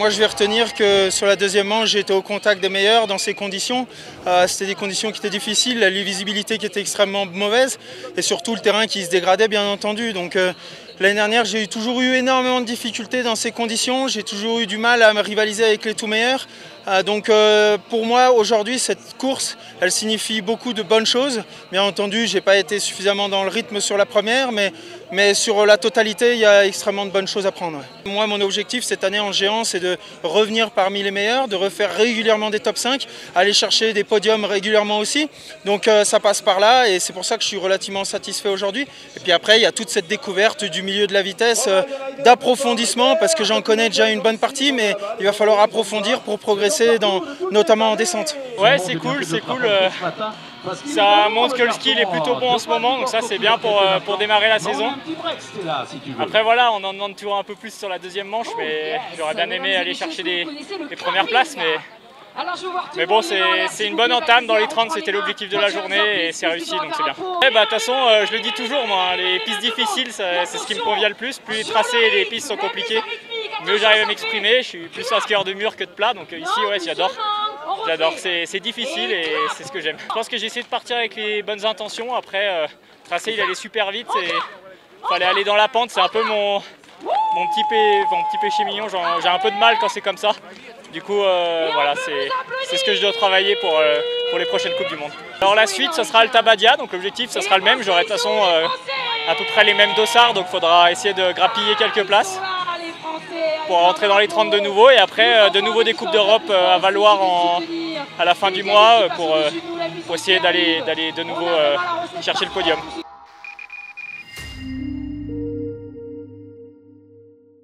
Moi, je vais retenir que sur la deuxième manche, j'ai été au contact des meilleurs dans ces conditions. C'était des conditions qui étaient difficiles, la visibilité qui était extrêmement mauvaise et surtout le terrain qui se dégradait, bien entendu. Donc, l'année dernière, j'ai toujours eu énormément de difficultés dans ces conditions. J'ai toujours eu du mal à me rivaliser avec les tout meilleurs. Donc pour moi, aujourd'hui, cette course, elle signifie beaucoup de bonnes choses. Bien entendu, je n'ai pas été suffisamment dans le rythme sur la première, mais sur la totalité, il y a extrêmement de bonnes choses à prendre. Moi, mon objectif cette année en géant, c'est de revenir parmi les meilleurs, de refaire régulièrement des top 5, aller chercher des podiums régulièrement aussi. Donc ça passe par là et c'est pour ça que je suis relativement satisfait aujourd'hui. Et puis après, il y a toute cette découverte du milieu de la vitesse, d'approfondissement, parce que j'en connais déjà une bonne partie, mais il va falloir approfondir pour progresser, notamment en descente. Ouais, c'est cool, c'est cool. Ça montre que le skill est plutôt bon en ce moment, donc ça c'est bien pour démarrer la saison. Après voilà, on en demande toujours un peu plus sur la deuxième manche, mais j'aurais bien aimé aller chercher les premières places, mais bon, c'est une bonne entame. Dans les 30, c'était l'objectif de la journée et c'est réussi, donc c'est bien. De toute façon, je le dis toujours, moi, les pistes difficiles, c'est ce qui me convient le plus. Plus les tracés et les pistes sont compliqués, mieux j'arrive à m'exprimer. Je suis plus un skieur de mur que de plat, donc ici, ouais, j'adore. J'adore, c'est difficile et c'est ce que j'aime. Je pense que j'ai essayé de partir avec les bonnes intentions. Après, le tracé, il allait super vite et il fallait aller dans la pente. C'est un peu mon petit péché mignon. J'ai un peu de mal quand c'est comme ça. Du coup, voilà, c'est ce que je dois travailler pour les prochaines Coupes du Monde. Alors la suite, ça sera Alta Badia, donc l'objectif, ça sera le même. J'aurai de toute façon à peu près les mêmes dossards, donc il faudra essayer de grappiller quelques places pour rentrer dans les 30 de nouveau. Et après, de nouveau des Coupes d'Europe à valoir à la fin du mois pour essayer d'aller de nouveau chercher le podium.